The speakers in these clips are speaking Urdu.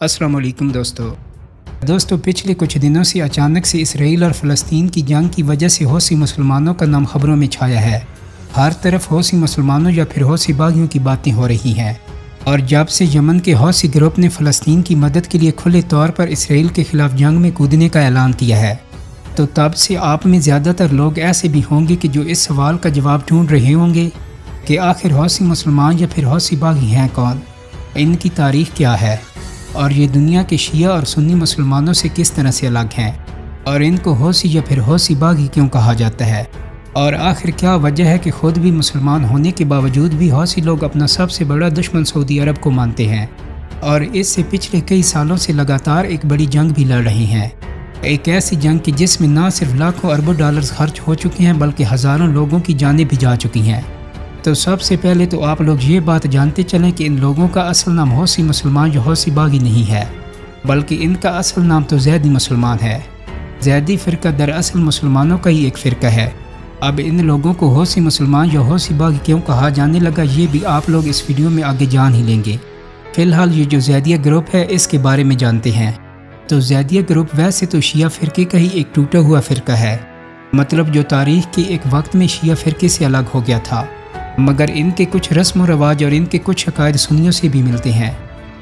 السلام علیکم دوستو پچھلے کچھ دنوں سے اچانک سے اسرائیل اور فلسطین کی جنگ کی وجہ سے حوثی مسلمانوں کا نام خبروں میں چھایا ہے۔ ہر طرف حوثی مسلمانوں یا پھر حوثی باغیوں کی باتیں ہو رہی ہیں، اور جب سے یمن کے حوثی گروپ نے فلسطین کی مدد کے لیے کھلے طور پر اسرائیل کے خلاف جنگ میں کودنے کا اعلان کیا ہے، تو تب سے آپ میں زیادہ تر لوگ ایسے بھی ہوں گے کہ جو اس سوال کا جواب ڈھونڈ رہے ہوں گے کہ آخر حوثی مسلمان یا پھر حوثی باغی ہیں کون، ان کی تاریخ کیا ہے، اور یہ دنیا کے شیعہ اور سنی مسلمانوں سے کس طرح سے الگ ہیں، اور ان کو حوثی یا پھر حوثی باغی کیوں کہا جاتا ہے، اور آخر کیا وجہ ہے کہ خود بھی مسلمان ہونے کے باوجود بھی حوثی لوگ اپنا سب سے بڑا دشمن سعودی عرب کو مانتے ہیں، اور اس سے پچھلے کئی سالوں سے لگاتار ایک بڑی جنگ بھی لڑ رہے ہیں، ایک ایسی جنگ کہ جس میں نہ صرف لاکھوں اربوں ڈالرز خرچ ہو چکے ہیں بلکہ ہزاروں لوگوں کی جانیں بھی جا چکی ہیں۔ تو سب سے پہلے تو آپ لوگ یہ بات جانتے چلیں کہ ان لوگوں کا اصل نام حوثی مسلمان یا حوثی باغی نہیں ہے، بلکہ ان کا اصل نام تو زیدی مسلمان ہے۔ زیدی فرقہ دراصل مسلمانوں کا ہی ایک فرقہ ہے۔ اب ان لوگوں کو حوثی مسلمان یا حوثی باغی کیوں کہا جانے لگا، یہ بھی آپ لوگ اس ویڈیو میں آگے جان ہی لیں گے۔ فی الحال یہ جو زیدیہ گروپ ہے اس کے بارے میں جانتے ہیں۔ تو زیدیہ گروپ ویسے تو شیعہ فرقے کا ہی ایک ٹوٹا ہوا فرقہ ہے، مطلب جو تاریخ کے ایک وقت میں شیعہ فرقے سے الگ ہو گیا تھا، مگر ان کے کچھ رسم و رواج اور ان کے کچھ عقائد سنیوں سے بھی ملتے ہیں۔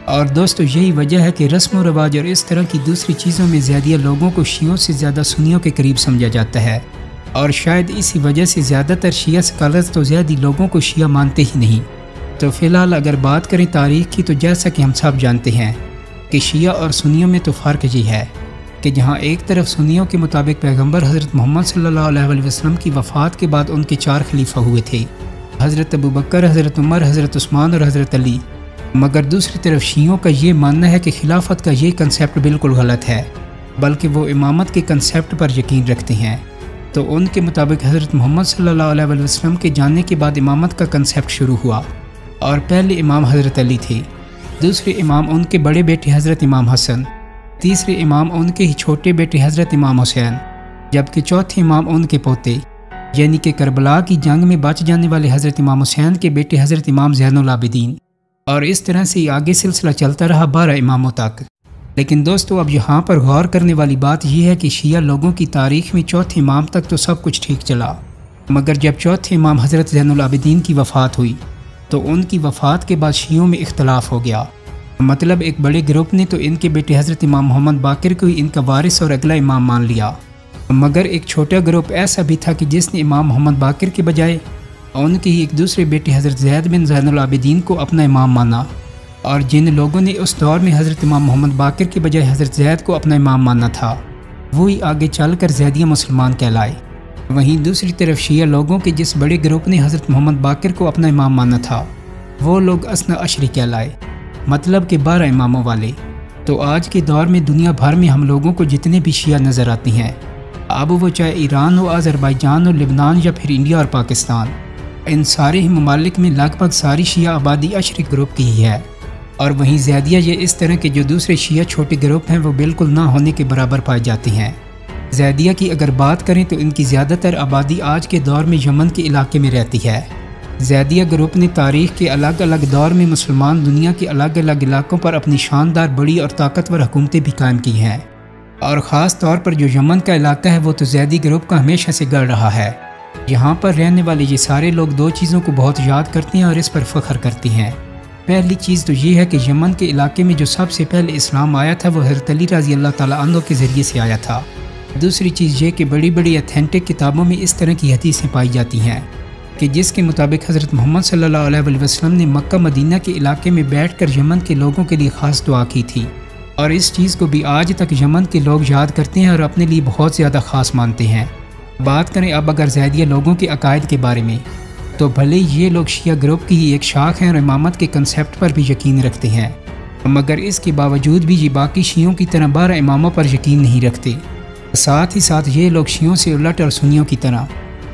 اور دوستو یہی وجہ ہے کہ رسم و رواج اور اس طرح کی دوسری چیزوں میں زیدیہ لوگوں کو شیعوں سے زیادہ سنیوں کے قریب سمجھا جاتا ہے، اور شاید اسی وجہ سے زیادہ تر شیعہ سکالرز تو زیدی لوگوں کو شیعہ مانتے ہی نہیں۔ تو فی الحال اگر بات کریں تاریخ کی، تو جیسا کہ ہم سب جانتے ہیں کہ شیعہ اور سنیوں میں تو فرق یہ ہے کہ جہاں ایک طرف سنیوں کے مطابق پیغمبر حضرت محمد صلی اللہ علیہ وسلم کی وفات کے بعد ان کے 4 خلیفہ ہوئے تھے، حضرت ابوبکر، حضرت عمر، حضرت عثمان اور حضرت علی، مگر دوسری طرف شیعوں کا یہ ماننا ہے کہ خلافت کا یہ کنسیپٹ بالکل غلط ہے، بلکہ وہ امامت کے کنسیپٹ پر یقین رکھتے ہیں۔ تو ان کے مطابق حضرت محمد صلی اللہ علیہ وسلم کے جانے کے بعد امامت کا کنسیپٹ شروع ہوا، اور پہلے امام حضرت علی تھے، دوسرے امام ان کے بڑے بیٹے حضرت امام حسن، تیسرے امام ان کے ہی چھوٹے بیٹے حضرت امام حسین، جبکہ چوتھے امام ان کے پوتے یعنی کہ کربلا کی جنگ میں بچ جانے والے حضرت امام حسین کے بیٹے حضرت امام زین العابدین، اور اس طرح سے آگے سلسلہ چلتا رہا 12 اماموں تک۔ لیکن دوستو اب یہاں پر غور کرنے والی بات یہ ہے کہ شیعہ لوگوں کی تاریخ میں چوتھے امام تک تو سب کچھ ٹھیک چلا، مگر جب چوتھے امام حضرت زین العابدین کی وفات ہوئی تو ان کی وفات کے بعد شیعوں میں اختلاف ہو گیا، مطلب ایک بڑے گروپ نے تو ان کے بیٹے حضرت امام محمد باقر کو ہی ان کا وارث اور اگلا امام مان لیا، مگر ایک چھوٹا گروپ ایسا بھی تھا کہ جس نے امام محمد باقر کے بجائے ان کے ہی ایک دوسرے بیٹے حضرت زید بن زین العابدین کو اپنا امام مانا، اور جن لوگوں نے اس دور میں حضرت امام محمد باقر کے بجائے حضرت زید کو اپنا امام مانا تھا وہی آگے چل کر زیدیہ مسلمان کہلائے۔ وہیں دوسری طرف شیعہ لوگوں کے جس بڑے گروپ نے حضرت محمد باقر کو اپنا امام مانا تھا وہ لوگ اثنا عشری کہلائے، مطلب کہ 12 اماموں والے۔ تو آج کے دور میں دنیا بھر میں ہم لوگوں کو جتنے بھی شیعہ نظر آتے ہیں، اب وہ چاہے ایران ہو، آذربائیجان ہو، لبنان یا پھر انڈیا اور پاکستان، ان سارے ہی ممالک میں لگ بھگ ساری شیعہ آبادی عشری گروپ کی ہی ہے، اور وہیں زیدیہ یہ اس طرح کے جو دوسرے شیعہ چھوٹے گروپ ہیں وہ بالکل نہ ہونے کے برابر پائے جاتے ہیں۔ زیدیہ کی اگر بات کریں تو ان کی زیادہ تر آبادی آج کے دور میں یمن کے علاقے میں رہتی ہے۔ زیدیہ گروپ نے تاریخ کے الگ الگ دور میں مسلمان دنیا کے الگ الگ علاقوں پر اپنی شاندار بڑی اور طاقتور حکومتیں بھی قائم کی ہیں، اور خاص طور پر جو یمن کا علاقہ ہے وہ تو زیدی گروپ کا ہمیشہ سے گڑ رہا ہے۔ یہاں پر رہنے والے یہ سارے لوگ 2 چیزوں کو بہت یاد کرتے ہیں اور اس پر فخر کرتے ہیں۔ پہلی چیز تو یہ ہے کہ یمن کے علاقے میں جو سب سے پہلے اسلام آیا تھا وہ حضرت علی رضی اللہ تعالیٰ عنہ کے ذریعے سے آیا تھا۔ دوسری چیز یہ کہ بڑی بڑی ایتھینٹک کتابوں میں اس طرح کی حدیثیں پائی جاتی ہیں کہ جس کے مطابق حضرت محمد صلی اللہ علیہ وسلم نے مکہ مدینہ کے علاقے میں بیٹھ کر یمن کے لوگوں کے لیے خاص دعا کی تھی، اور اس چیز کو بھی آج تک یمن کے لوگ یاد کرتے ہیں اور اپنے لیے بہت زیادہ خاص مانتے ہیں۔ بات کریں اب اگر زیدیہ لوگوں کے عقائد کے بارے میں، تو بھلے یہ لوگ شیعہ گروپ کی ہی ایک شاخ ہیں اور امامت کے کنسیپٹ پر بھی یقین رکھتے ہیں، مگر اس کے باوجود بھی یہ باقی شیعوں کی طرح 12 اماموں پر یقین نہیں رکھتے۔ ساتھ ہی ساتھ یہ لوگ شیعوں سے الٹ اور سنیوں کی طرح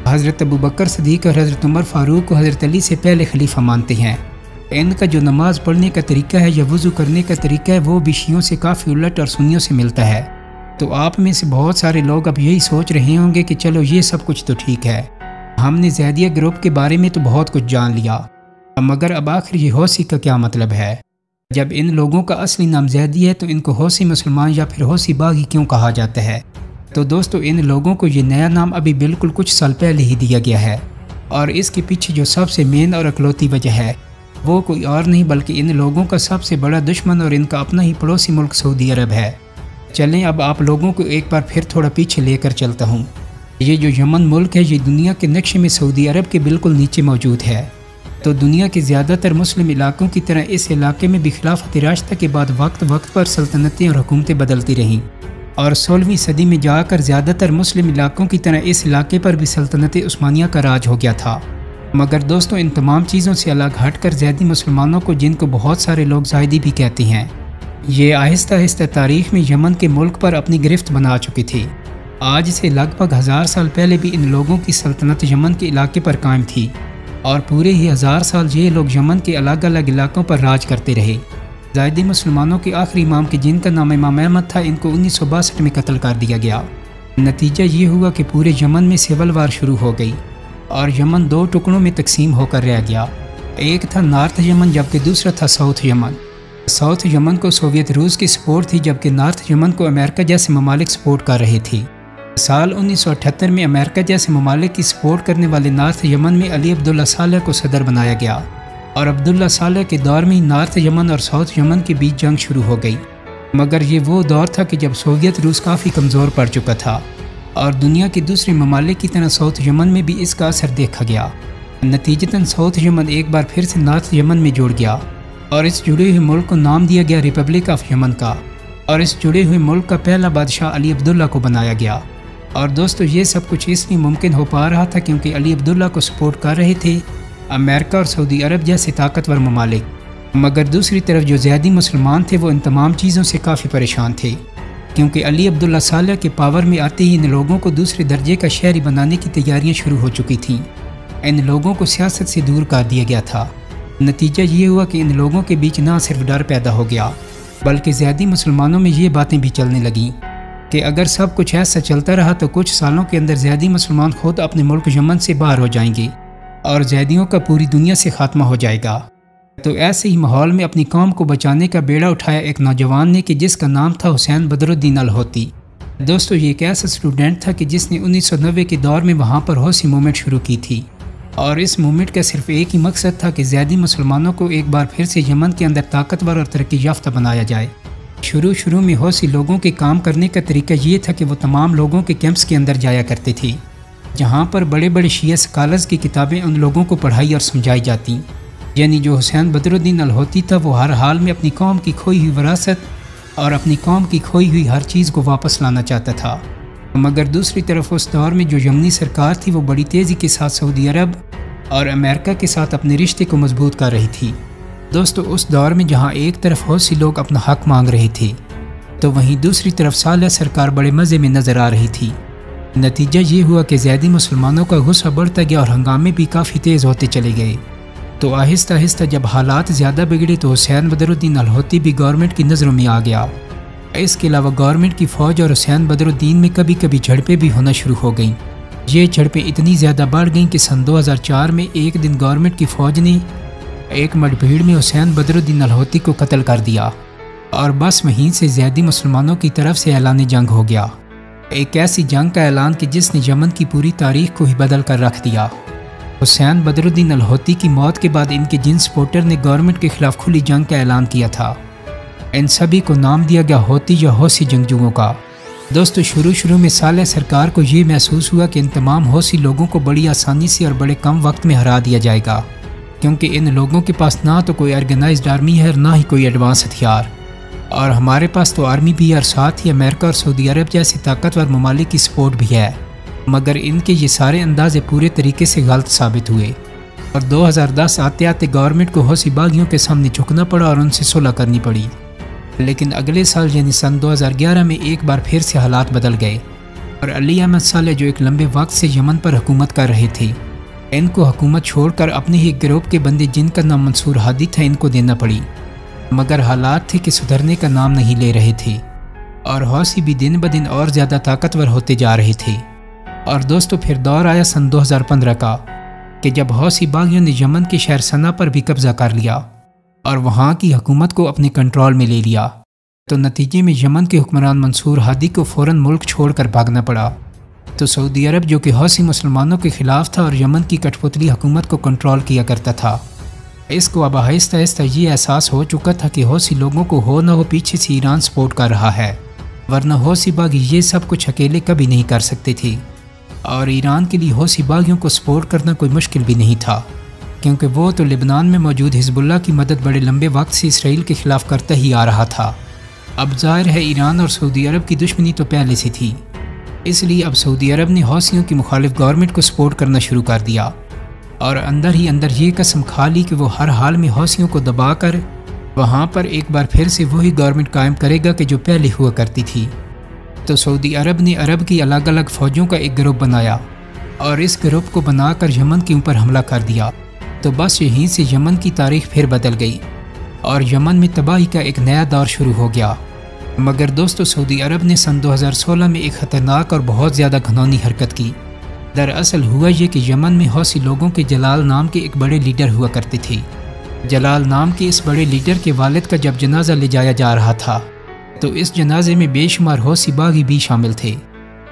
حضرت ابوبکر صدیق اور حضرت عمر فاروق کو حضرت علی سے پہلے خلیفہ مانتے ہیں۔ ان کا جو نماز پڑھنے کا طریقہ ہے یا وضو کرنے کا طریقہ ہے وہ بھی شیعوں سے کافی الٹ اور سنیوں سے ملتا ہے۔ تو آپ میں سے بہت سارے لوگ اب یہی سوچ رہے ہوں گے کہ چلو یہ سب کچھ تو ٹھیک ہے، ہم نے زیدیہ گروپ کے بارے میں تو بہت کچھ جان لیا، مگر اب آخر یہ حوثی کا کیا مطلب ہے؟ جب ان لوگوں کا اصلی نام زیدی ہے تو ان کو حوثی مسلمان یا پھر حوثی باغی کیوں کہا جاتا ہے؟ تو دوستو ان لوگوں کو یہ نیا نام ابھی بالکل کچھ سال پہلے ہی دیا گیا ہے، اور اس کے پیچھے جو سب سے مین اور اکلوتی وجہ ہے وہ کوئی اور نہیں بلکہ ان لوگوں کا سب سے بڑا دشمن اور ان کا اپنا ہی پڑوسی ملک سعودی عرب ہے۔ چلیں اب آپ لوگوں کو ایک بار پھر تھوڑا پیچھے لے کر چلتا ہوں۔ یہ جو یمن ملک ہے یہ دنیا کے نقشے میں سعودی عرب کے بالکل نیچے موجود ہے، تو دنیا کے زیادہ تر مسلم علاقوں کی طرح اس علاقے میں بھی خلافت راشدہ کے بعد وقت وقت پر سلطنتیں اور حکومتیں بدلتی رہیں، اور 16ویں صدی میں جا کر زیادہ تر مسلم علاقوں کی طرح اس علاقے پر بھی سلطنت عثمانیہ کا راج ہو گیا تھا۔ مگر دوستو ان تمام چیزوں سے الگ ہٹ کر زیدی مسلمانوں کو، جن کو بہت سارے لوگ زائدی بھی کہتے ہیں، یہ آہستہ آہستہ تاریخ میں یمن کے ملک پر اپنی گرفت بنا چکی تھی۔ آج سے لگ بھگ 1000 سال پہلے بھی ان لوگوں کی سلطنت یمن کے علاقے پر قائم تھی، اور پورے ہی 1000 سال یہ لوگ یمن کے الگ الگ علاقوں پر راج کرتے رہے۔ زائدی مسلمانوں کے آخری امام کے جن کا نام امام احمد تھا، ان کو 1962 میں قتل کر دیا گیا۔ نتیجہ یہ ہوا کہ پورے یمن میں سول وار شروع ہو گئی، اور یمن 2 ٹکڑوں میں تقسیم ہو کر رہ گیا۔ ایک تھا نارتھ یمن جبکہ دوسرا تھا ساؤتھ یمن۔ ساؤتھ یمن کو سوویت روس کی سپورٹ تھی جبکہ نارتھ یمن کو امریکہ جیسے ممالک سپورٹ کر رہے تھے۔ سال 1978 میں امریکہ جیسے ممالک کی سپورٹ کرنے والے نارتھ یمن میں علی عبداللہ صالح کو صدر بنایا گیا، اور عبداللہ صالح کے دور میں نارتھ یمن اور ساؤتھ یمن کے بیچ جنگ شروع ہو گئی۔ مگر یہ وہ دور تھا کہ جب سوویت روس کافی کمزور پڑ چکا تھا، اور دنیا کے دوسرے ممالک کی طرح ساؤتھ یمن میں بھی اس کا اثر دیکھا گیا۔ نتیجتاً ساؤتھ یمن ایک بار پھر سے نارتھ یمن میں جڑ گیا، اور اس جڑے ہوئے ملک کو نام دیا گیا ریپبلک آف یمن کا، اور اس جڑے ہوئے ملک کا پہلا بادشاہ علی عبداللہ کو بنایا گیا۔ اور دوستو یہ سب کچھ اس لیے ممکن ہو پا رہا تھا کیونکہ علی عبداللہ کو سپورٹ کر رہے تھے امریکہ اور سعودی عرب جیسے طاقتور ممالک۔ مگر دوسری طرف جو زیدی مسلمان تھے وہ ان تمام چیزوں سے کافی پریشان تھے، کیونکہ علی عبداللہ صالح کے پاور میں آتے ہی ان لوگوں کو دوسرے درجے کا شہری بنانے کی تیاریاں شروع ہو چکی تھیں۔ ان لوگوں کو سیاست سے دور کر دیا گیا تھا۔ نتیجہ یہ ہوا کہ ان لوگوں کے بیچ نہ صرف ڈر پیدا ہو گیا بلکہ زیدی مسلمانوں میں یہ باتیں بھی چلنے لگیں کہ اگر سب کچھ ایسا چلتا رہا تو کچھ سالوں کے اندر زیدی مسلمان خود اپنے ملک یمن سے باہر ہو جائیں گے اور زیدیوں کا پوری دنیا سے خاتمہ ہو جائے گا۔ تو ایسے ہی ماحول میں اپنی قوم کو بچانے کا بیڑا اٹھایا ایک نوجوان نے کہ جس کا نام تھا حسین بدر الدین الہوتی۔ دوستو یہ ایک ایسا اسٹوڈنٹ تھا کہ جس نے 1990 کے دور میں وہاں پر حوثی موومنٹ شروع کی تھی، اور اس موومنٹ کا صرف ایک ہی مقصد تھا کہ زیدی مسلمانوں کو ایک بار پھر سے یمن کے اندر طاقتور اور ترقی یافتہ بنایا جائے۔ شروع میں حوثی لوگوں کے کام کرنے کا طریقہ یہ تھا کہ وہ تمام لوگوں کے کیمپس کے اندر جایا کرتے تھے، جہاں پر بڑے بڑے شیعہ سکالرز کی کتابیں ان لوگوں کو پڑھائی اور سمجھائی جاتی۔ یعنی جو حسین بدر الدین الہوتی تھا وہ ہر حال میں اپنی قوم کی کھوئی ہوئی وراثت اور اپنی قوم کی کھوئی ہوئی ہر چیز کو واپس لانا چاہتا تھا۔ مگر دوسری طرف اس دور میں جو یمنی سرکار تھی وہ بڑی تیزی کے ساتھ سعودی عرب اور امریکہ کے ساتھ اپنے رشتے کو مضبوط کر رہی تھی۔ دوستو اس دور میں جہاں ایک طرف حوثی لوگ اپنا حق مانگ رہے تھے تو وہیں دوسری طرف صالح سرکار بڑے مزے میں نظر آ رہی تھی۔ نتیجہ یہ ہوا کہ زیدی مسلمانوں کا غصہ بڑھتا گیا اور ہنگامے بھی کافی تیز ہوتے چلے گئے۔ تو آہستہ آہستہ جب حالات زیادہ بگڑے تو حسین بدر الدین الہوتی بھی گورنمنٹ کی نظروں میں آ گیا۔ اس کے علاوہ گورنمنٹ کی فوج اور حسین بدر الدین میں کبھی کبھی جھڑپیں بھی ہونا شروع ہو گئیں۔ یہ جھڑپیں اتنی زیادہ بڑھ گئیں کہ سن 2004 میں ایک دن گورنمنٹ کی فوج نے ایک مٹ بھیڑ میں حسین بدر الدین الہوتی کو قتل کر دیا، اور بس وہیں سے زیدی مسلمانوں کی طرف سے اعلان جنگ ہو گیا۔ ایک ایسی جنگ کا اعلان کہ جس نے یمن کی پوری تاریخ کو ہی بدل کر رکھ دیا۔ حسین بدر الدین الہوتی کی موت کے بعد ان کے جن سپورٹر نے گورنمنٹ کے خلاف کھلی جنگ کا اعلان کیا تھا، ان سبھی کو نام دیا گیا ہوتی یا حوثی جنگجوؤں کا۔ دوستو شروع میں صالح سرکار کو یہ محسوس ہوا کہ ان تمام حوثی لوگوں کو بڑی آسانی سے اور بڑے کم وقت میں ہرا دیا جائے گا، کیونکہ ان لوگوں کے پاس نہ تو کوئی آرگنائزڈ آرمی ہے اور نہ ہی کوئی ایڈوانس ہتھیار، اور ہمارے پاس تو آرمی بھی ہے اور ساتھ ہی امریکہ اور سعودی عرب جیسے طاقتور ممالک کی سپورٹ بھی ہے۔ مگر ان کے یہ سارے اندازے پورے طریقے سے غلط ثابت ہوئے، اور 2010 آتے گورنمنٹ کو حوثی باغیوں کے سامنے جھکنا پڑا اور ان سے صلح کرنی پڑی۔ لیکن اگلے سال یعنی سن 2011 میں ایک بار پھر سے حالات بدل گئے، اور علی احمد صالح جو ایک لمبے وقت سے یمن پر حکومت کر رہے تھے، ان کو حکومت چھوڑ کر اپنے ہی گروپ کے بندے جن کا نام منصور ہادی تھا ان کو دینا پڑی۔ مگر حالات تھے کہ سدھرنے کا نام نہیں لے رہے تھے، اور حوثی بھی دن بدن اور زیادہ طاقتور ہوتے جا رہے تھے۔ اور دوستو پھر دور آیا سن 2015 کا کہ جب حوثی باغیوں نے یمن کے شہر سنا پر بھی قبضہ کر لیا، اور وہاں کی حکومت کو اپنے کنٹرول میں لے لیا۔ تو نتیجے میں یمن کے حکمران منصور ہادی کو فوراً ملک چھوڑ کر بھاگنا پڑا۔ تو سعودی عرب جو کہ حوثی مسلمانوں کے خلاف تھا اور یمن کی کٹ پتلی حکومت کو کنٹرول کیا کرتا تھا، اس کو اب آہستہ آہستہ یہ احساس ہو چکا تھا کہ حوثی لوگوں کو ہو نہ ہو پیچھے سے ایران سپورٹ کر رہا ہے، ورنہ حوثی باغی یہ سب کچھ اکیلے کبھی نہیں کر سکتے تھے۔ اور ایران کے لیے حوثی باغیوں کو سپورٹ کرنا کوئی مشکل بھی نہیں تھا، کیونکہ وہ تو لبنان میں موجود حزب اللہ کی مدد بڑے لمبے وقت سے اسرائیل کے خلاف کرتا ہی آ رہا تھا۔ اب ظاہر ہے ایران اور سعودی عرب کی دشمنی تو پہلے سے تھی، اس لیے اب سعودی عرب نے حوثیوں کی مخالف گورنمنٹ کو سپورٹ کرنا شروع کر دیا، اور اندر ہی اندر یہ قسم کھا لی کہ وہ ہر حال میں حوثیوں کو دبا کر وہاں پر ایک بار پھر سے وہی گورنمنٹ قائم کرے گا کہ جو پہلے ہوا کرتی تھی۔ تو سعودی عرب نے عرب کی الگ الگ فوجوں کا ایک گروپ بنایا اور اس گروپ کو بنا کر یمن کے اوپر حملہ کر دیا۔ تو بس یہیں سے یمن کی تاریخ پھر بدل گئی اور یمن میں تباہی کا ایک نیا دور شروع ہو گیا۔ مگر دوستو، سعودی عرب نے سن 2016 میں ایک خطرناک اور بہت زیادہ گھنونی حرکت کی۔ دراصل ہوا یہ کہ یمن میں حوثی لوگوں کے جلال نام کے ایک بڑے لیڈر ہوا کرتے تھے۔ جلال نام کے اس بڑے لیڈر کے والد کا جب جنازہ لے جایا جا رہا تھا تو اس جنازے میں بے شمار حوثی باغی بھی شامل تھے۔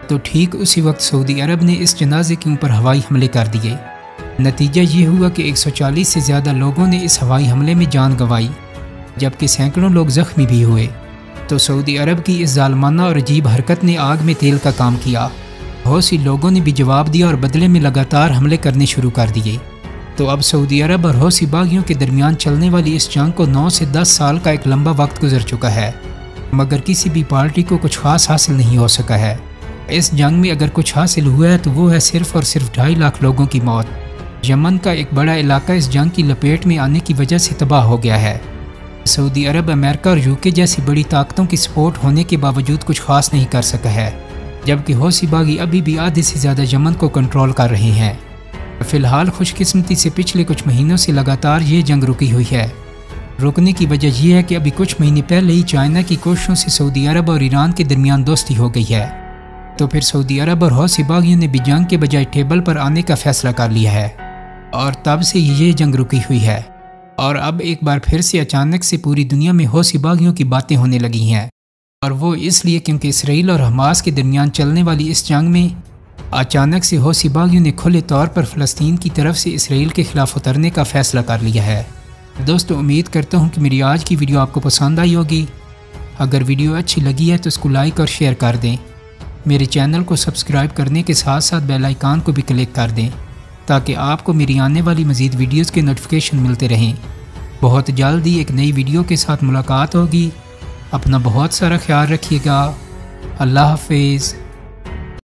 تو ٹھیک اسی وقت سعودی عرب نے اس جنازے کے اوپر ہوائی حملے کر دیے۔ نتیجہ یہ ہوا کہ 140 سے زیادہ لوگوں نے اس ہوائی حملے میں جان گنوائی، جبکہ سینکڑوں لوگ زخمی بھی ہوئے۔ تو سعودی عرب کی اس ظالمانہ اور عجیب حرکت نے آگ میں تیل کا کام کیا۔ حوثی لوگوں نے بھی جواب دیا اور بدلے میں لگاتار حملے کرنے شروع کر دیے۔ تو اب سعودی عرب اور حوثی باغیوں کے درمیان چلنے والی اس جنگ کو 9 سے 10 سال کا ایک لمبا وقت گزر چکا ہے، مگر کسی بھی پارٹی کو کچھ خاص حاصل نہیں ہو سکا ہے۔ اس جنگ میں اگر کچھ حاصل ہوا ہے تو وہ ہے صرف اور صرف 2.5 لاکھ لوگوں کی موت۔ یمن کا ایک بڑا علاقہ اس جنگ کی لپیٹ میں آنے کی وجہ سے تباہ ہو گیا ہے۔ سعودی عرب، امریکہ اور UK جیسی بڑی طاقتوں کی سپورٹ ہونے کے باوجود کچھ خاص نہیں کر سکا ہے، جبکہ حوثی باغی ابھی بھی آدھے سے زیادہ یمن کو کنٹرول کر رہے ہیں۔ فی الحال خوش قسمتی سے پچھلے کچھ مہینوں سے لگاتار یہ جنگ رکی ہوئی ہے۔ رکنے کی وجہ یہ ہے کہ ابھی کچھ مہینے پہلے ہی چائنا کی کوششوں سے سعودی عرب اور ایران کے درمیان دوستی ہو گئی ہے۔ تو پھر سعودی عرب اور حوثی باغیوں نے بھی جنگ کے بجائے ٹیبل پر آنے کا فیصلہ کر لیا ہے، اور تب سے یہ جنگ رکی ہوئی ہے۔ اور اب ایک بار پھر سے اچانک سے پوری دنیا میں حوثی باغیوں کی باتیں ہونے لگی ہیں، اور وہ اس لیے کیونکہ اسرائیل اور حماس کے درمیان چلنے والی اس جنگ میں اچانک سے حوثی باغیوں نے کھلے طور پر فلسطین کی طرف سے اسرائیل کے خلاف اترنے کا فیصلہ کر لیا ہے۔ دوستو، امید کرتا ہوں کہ میری آج کی ویڈیو آپ کو پسند آئی ہوگی۔ اگر ویڈیو اچھی لگی ہے تو اس کو لائک اور شیئر کر دیں۔ میرے چینل کو سبسکرائب کرنے کے ساتھ ساتھ بیل آئیکن کو بھی کلک کر دیں تاکہ آپ کو میری آنے والی مزید ویڈیوز کے نوٹیفیکیشن ملتے رہیں۔ بہت جلد ہی ایک نئی ویڈیو کے ساتھ ملاقات ہوگی۔ اپنا بہت سارا خیال رکھیے گا۔ اللہ حافظ۔